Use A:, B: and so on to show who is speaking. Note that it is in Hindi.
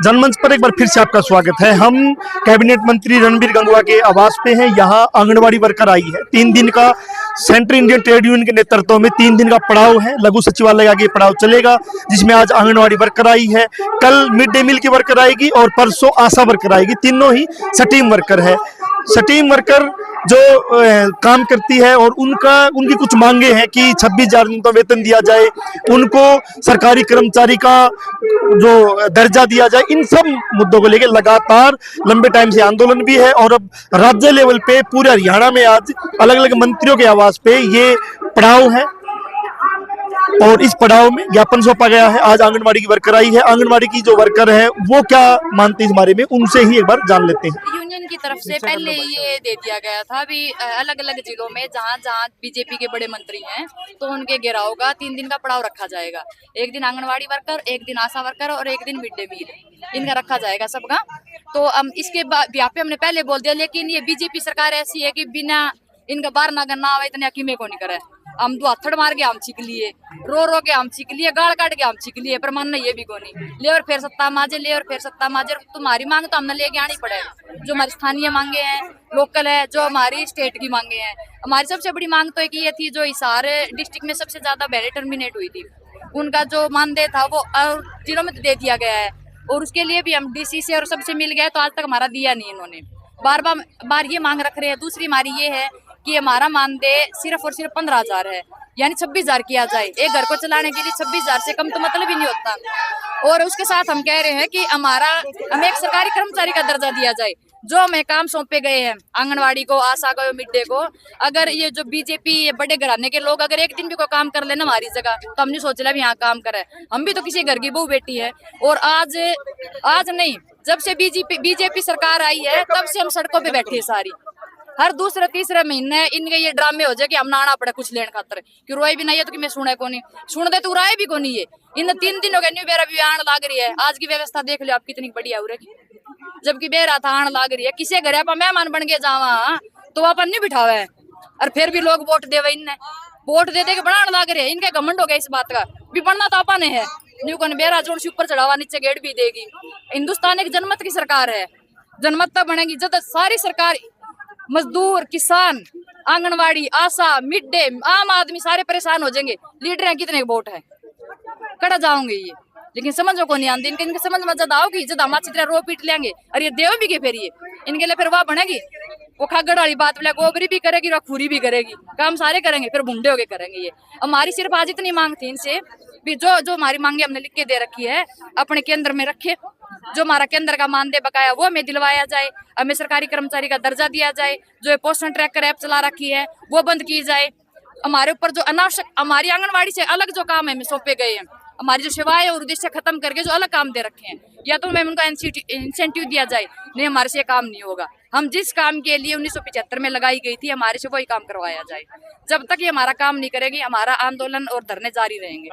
A: जनमंच पर एक बार फिर से आपका स्वागत है। हम कैबिनेट मंत्री रणबीर गंगवा के आवास पे हैं। यहाँ आंगनवाड़ी वर्कर आई है। 3 दिन का सेंट्रल इंडियन ट्रेड यूनियन के नेतृत्व में 3 दिन का पड़ाव है। लघु सचिवालय आगे पड़ाव चलेगा, जिसमें आज आंगनवाड़ी वर्कर आई है, कल मिड डे मील की वर्कर आएगी और परसों आशा वर्कर आएगी। तीनों ही सटीम वर्कर है। सटीम वर्कर जो काम करती है और उनकी कुछ मांगे हैं कि 26,000 दिन का वेतन दिया जाए, उनको सरकारी कर्मचारी का जो दर्जा दिया जाए। इन सब मुद्दों को लेकर लगातार लंबे टाइम से आंदोलन भी है और अब राज्य लेवल पे पूरे हरियाणा में आज अलग अलग मंत्रियों के आवास पे ये पड़ाव है और इस पड़ाव में ज्ञापन सौंपा गया है। आज आंगनवाड़ी की वर्कर आई है। आंगनवाड़ी की जो वर्कर है वो क्या मानती है इस बारे में, उनसे ही एक बार जान लेते हैं।
B: यूनियन की तरफ से पहले ये दे दिया गया था अभी अलग अलग जिलों में जहाँ जहाँ बीजेपी के बड़े मंत्री हैं तो उनके घेराव का 3 दिन का पड़ाव रखा जाएगा। एक दिन आंगनवाड़ी वर्कर, एक दिन आशा वर्कर और एक दिन मिड डे मील, इनका रखा जाएगा सबका। तो इसके यहाँ पे हमने पहले बोल दिया, लेकिन ये बीजेपी सरकार ऐसी है कि बिना इनका बार ना करना आवे इतने अकीमे को नहीं करे। हम दुआथड़ मार के हम सीख लिए, रो के हम सीख लिए, गाड़ काट के हम सीख लिए, पर मानना ये भी को नहीं। ले और फिर सत्ता माजे, ले और फिर सत्ता माजे। तुम्हारी मांग तो हमने लेके आनी पड़े, जो हमारी स्थानीय मांगे हैं, लोकल है, जो हमारी स्टेट की मांगे हैं। हमारी सबसे बड़ी मांग तो एक ये थी, जो हिसार डिस्ट्रिक्ट में सबसे ज्यादा पहले टर्मिनेट हुई थी, उनका जो मानदेय था वो जिलों में दे दिया गया है और उसके लिए भी हम डीसी से और सबसे मिल गए, तो आज तक हमारा दिया नहीं इन्होंने। बार ये मांग रख रहे हैं। दूसरी हमारी ये है कि हमारा मानदेय सिर्फ और सिर्फ 15,000 है, यानी 26,000 किया जाए। एक घर को चलाने के लिए 26,000 से कम तो मतलब ही नहीं होता। और उसके साथ हम कह रहे हैं कि हमें एक सरकारी कर्मचारी का दर्जा दिया जाए। जो हमें काम सौंपे गए हैं, आंगनवाड़ी को, आशा को, मिड डे को, अगर ये जो बीजेपी ये बड़े घराने के लोग अगर एक दिन भी कोई काम कर लेना हमारी जगह, तो हमने सोच लिया भी यहाँ काम करे। हम भी तो किसी घर की बहू बेटी है। और आज नहीं, जब से बीजेपी सरकार आई है तब से हम सड़कों पे बैठे हैं सारी। हर दूसरे तीसरे महीने इनके ये ड्रामे हो जाए कि हम ना आना पड़े कुछ लेने खातर, कि रोए भी नहीं है तो कि मैं सुने को नहीं सुन दे, तू राय भी को नहीं है। इन 3 दिन हो गए न्यू बेरा भी आण लाग रही है। आज की व्यवस्था देख लो आप कितनी बढ़िया हो रही, जबकि बेरा था आण लाग रही है। किसी घर आप मेहमान बन के जावा तो अपन नहीं बिठावे है, और फिर भी लोग वोट देवे। इनने वोट दे के बनाने लाग रहे हैं। इनके घमंड हो गया इस बात का भी बनना तो अपन है। न्यू कौन बेरा जोड़ से ऊपर चढ़ावा, नीचे गेट भी देगी। हिंदुस्तान एक जनमत की सरकार है, जनमत तब बनेगी जब सारी सरकार, मजदूर, किसान, आंगनवाड़ी, आशा, मिड डे, आम आदमी सारे परेशान हो जाएंगे। लीडर हैं कितने वोट है, कड़ा जाओगे ये, लेकिन समझो को नहीं आती। इनके समझ में जब आओगी जब हम अच्छी तरह रो पीट लेंगे और ये देव भी के फिर ये इनके लिए फिर वाह बनेगी। वो खागड़ वाली बात बोले, गोबरी भी करेगी और खूरी भी करेगी, काम सारे करेंगे, फिर भूंडे होके करेंगे। ये हमारी सिर्फ आज इतनी मांग थी इनसे भी, जो हमारी मांगे हमने लिख के दे रखी है अपने केंद्र में रखे। जो हमारा केंद्र का मानदेय बकाया वो हमें दिलवाया जाए, हमें सरकारी कर्मचारी का दर्जा दिया जाए, जो पोस्टन ट्रैकर ऐप चला रखी है वो बंद की जाए। हमारे ऊपर जो अनावश्यक हमारी आंगनवाड़ी से अलग जो काम हमें सौंपे गए हैं, हमारी जो सेवाएं और उद्देश्य खत्म करके जो अलग काम दे रखे हैं, या तो हमें उनका इंसेंटिव दिया जाए। नहीं, हमारे से ये काम नहीं होगा। हम जिस काम के लिए 1975 में लगाई गई थी, हमारे से वही काम करवाया जाए। जब तक ये हमारा काम नहीं करेगी, हमारा आंदोलन और धरने जारी रहेंगे।